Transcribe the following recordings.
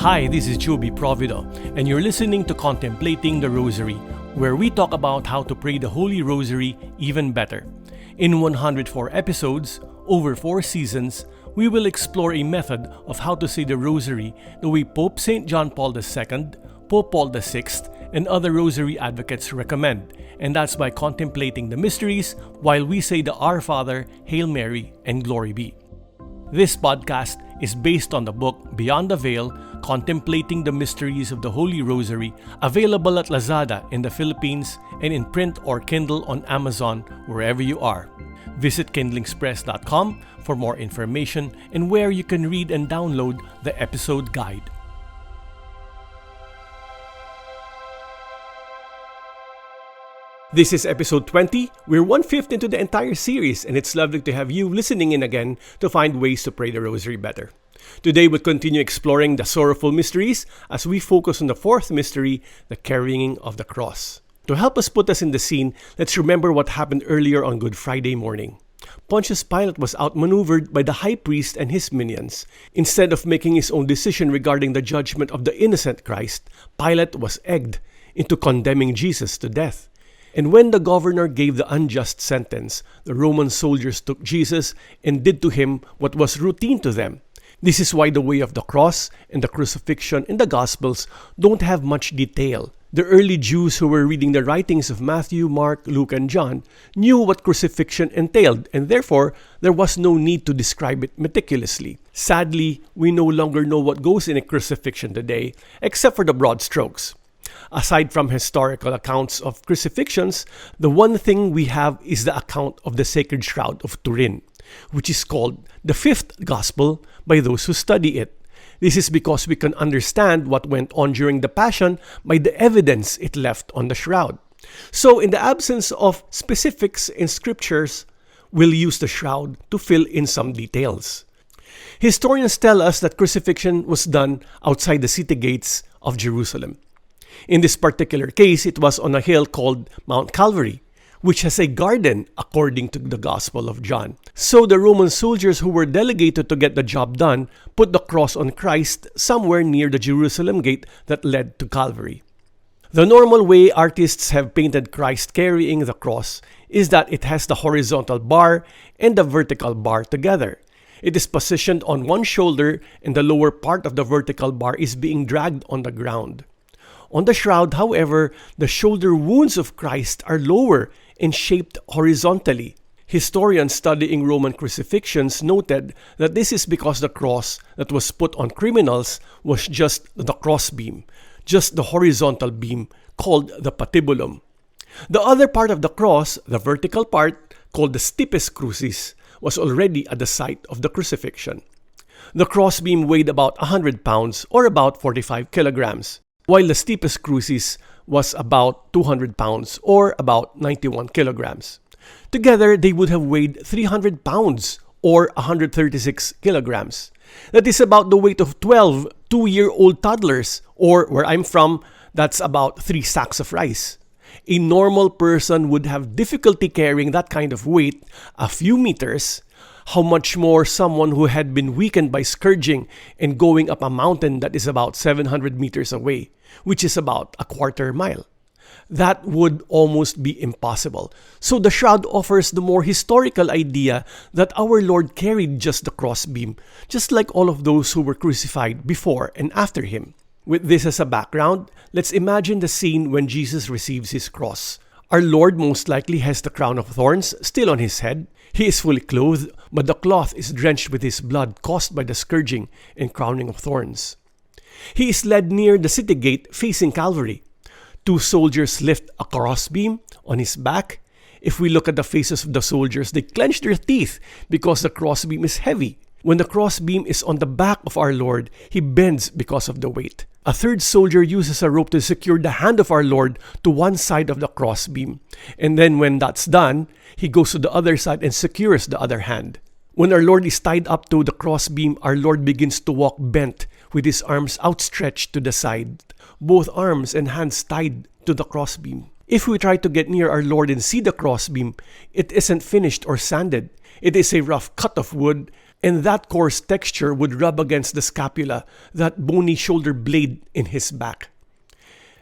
Hi, this is Joby Provido, and you're listening to Contemplating the Rosary, where we talk about how to pray the Holy Rosary even better. In 104 episodes, over 4 seasons, we will explore a method of how to say the Rosary the way Pope St. John Paul II, Pope Paul VI, and other Rosary advocates recommend, and that's by contemplating the mysteries while we say the Our Father, Hail Mary, and Glory Be. This podcast is based on the book Beyond the Veil, Contemplating the Mysteries of the Holy Rosary, available at Lazada in the Philippines and in print or Kindle on Amazon, wherever you are. Visit kindlingspress.com for more information and where you can read and download the episode guide. This is episode 20. We're 1/5 into the entire series, and it's lovely to have you listening in again to find ways to pray the Rosary better. Today we'll continue exploring the sorrowful mysteries as we focus on the fourth mystery, the carrying of the cross. To help us put us in the scene, let's remember what happened earlier on Good Friday morning. Pontius Pilate was outmaneuvered by the high priest and his minions. Instead of making his own decision regarding the judgment of the innocent Christ, Pilate was egged into condemning Jesus to death. And when the governor gave the unjust sentence, the Roman soldiers took Jesus and did to him what was routine to them. This is why the way of the cross and the crucifixion in the Gospels don't have much detail. The early Jews who were reading the writings of Matthew, Mark, Luke, and John knew what crucifixion entailed, and therefore there was no need to describe it meticulously. Sadly, we no longer know what goes in a crucifixion today, except for the broad strokes. Aside from historical accounts of crucifixions, the one thing we have is the account of the Sacred Shroud of Turin, which is called the fifth Gospel by those who study it. This is because we can understand what went on during the Passion by the evidence it left on the shroud. So, in the absence of specifics in scriptures, we'll use the shroud to fill in some details. Historians tell us that crucifixion was done outside the city gates of Jerusalem. In this particular case, it was on a hill called Mount Calvary, which has a garden according to the Gospel of John. So the Roman soldiers who were delegated to get the job done put the cross on Christ somewhere near the Jerusalem gate that led to Calvary. The normal way artists have painted Christ carrying the cross is that it has the horizontal bar and the vertical bar together. It is positioned on one shoulder and the lower part of the vertical bar is being dragged on the ground. On the shroud, however, the shoulder wounds of Christ are lower and shaped horizontally. Historians studying Roman crucifixions noted that this is because the cross that was put on criminals was just the crossbeam, just the horizontal beam called the patibulum. The other part of the cross, the vertical part, called the stipes crucis, was already at the site of the crucifixion. The crossbeam weighed about 100 pounds or about 45 kilograms. While the stipes crucis was about 200 pounds or about 91 kilograms. Together, they would have weighed 300 pounds or 136 kilograms. That is about the weight of 12 two-year-old toddlers, or where I'm from, that's about 3 sacks of rice. A normal person would have difficulty carrying that kind of weight a few meters. How much more someone who had been weakened by scourging and going up a mountain that is about 700 meters away, which is about a quarter mile. That would almost be impossible. So the shroud offers the more historical idea that our Lord carried just the crossbeam, just like all of those who were crucified before and after him. With this as a background, let's imagine the scene when Jesus receives his cross. Our Lord most likely has the crown of thorns still on his head. He is fully clothed, but the cloth is drenched with his blood caused by the scourging and crowning of thorns. He is led near the city gate facing Calvary. 2 soldiers lift a crossbeam on his back. If we look at the faces of the soldiers, they clench their teeth because the crossbeam is heavy. When the crossbeam is on the back of our Lord, he bends because of the weight. A 3rd soldier uses a rope to secure the hand of our Lord to one side of the crossbeam. And then when that's done, he goes to the other side and secures the other hand. When our Lord is tied up to the crossbeam, our Lord begins to walk bent with his arms outstretched to the side, both arms and hands tied to the crossbeam. If we try to get near our Lord and see the crossbeam, it isn't finished or sanded. It is a rough cut of wood and that coarse texture would rub against the scapula, that bony shoulder blade in his back.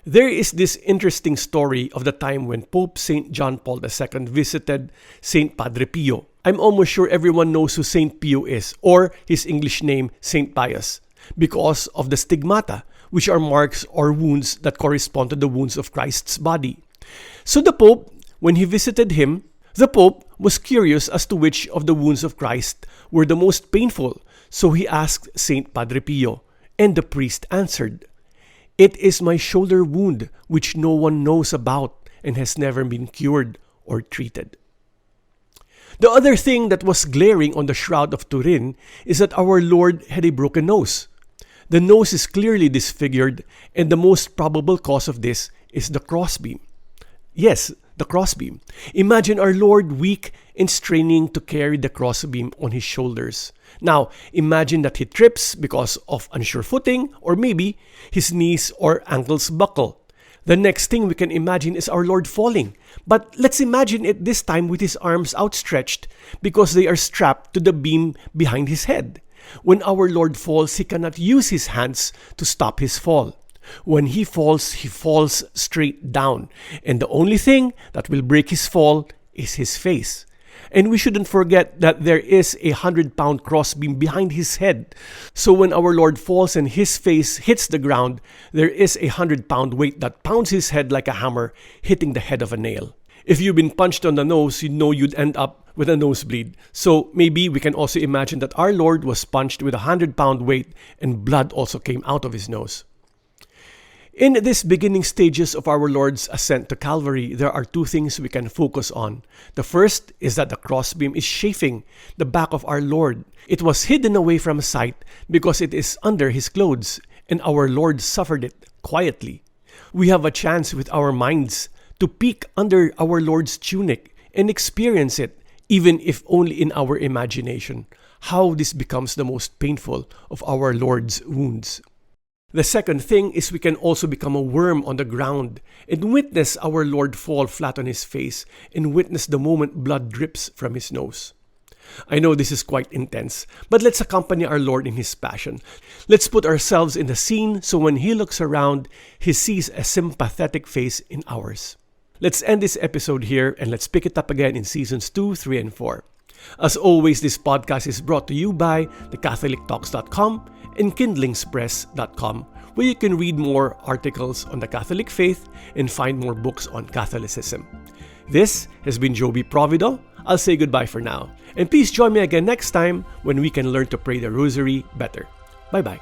There is this interesting story of the time when Pope St. John Paul II visited St. Padre Pio. I'm almost sure everyone knows who St. Pio is, or his English name, St. Pius, because of the stigmata, which are marks or wounds that correspond to the wounds of Christ's body. So the Pope, when he visited him, the Pope was curious as to which of the wounds of Christ were the most painful, so he asked St. Padre Pio, and the priest answered, "It is my shoulder wound which no one knows about and has never been cured or treated." The other thing that was glaring on the Shroud of Turin is that our Lord had a broken nose. The nose is clearly disfigured, and the most probable cause of this is the crossbeam. Yes, the crossbeam. Imagine our Lord weak and straining to carry the crossbeam on his shoulders. Now, imagine that he trips because of unsure footing, or maybe his knees or ankles buckle. The next thing we can imagine is our Lord falling. But let's imagine it this time with his arms outstretched because they are strapped to the beam behind his head. When our Lord falls, he cannot use his hands to stop his fall. When he falls straight down. And the only thing that will break his fall is his face. And we shouldn't forget that there is a 100-pound crossbeam behind his head. So when our Lord falls and his face hits the ground, there is a 100-pound weight that pounds his head like a hammer, hitting the head of a nail. If you've been punched on the nose, you know you'd end up with a nosebleed. So maybe we can also imagine that our Lord was punched with a 100-pound weight and blood also came out of his nose. In these beginning stages of our Lord's ascent to Calvary, there are two things we can focus on. The first is that the crossbeam is chafing the back of our Lord. It was hidden away from sight because it is under his clothes, and our Lord suffered it quietly. We have a chance with our minds to peek under our Lord's tunic and experience it, even if only in our imagination, how this becomes the most painful of our Lord's wounds. The second thing is we can also become a worm on the ground and witness our Lord fall flat on his face and witness the moment blood drips from his nose. I know this is quite intense, but let's accompany our Lord in his passion. Let's put ourselves in the scene so when he looks around, he sees a sympathetic face in ours. Let's end this episode here and let's pick it up again in seasons 2, 3, and 4. As always, this podcast is brought to you by thecatholictalks.com and kindlingspress.com, where you can read more articles on the Catholic faith and find more books on Catholicism. This has been Joby Provido. I'll say goodbye for now. And please join me again next time when we can learn to pray the Rosary better. Bye-bye.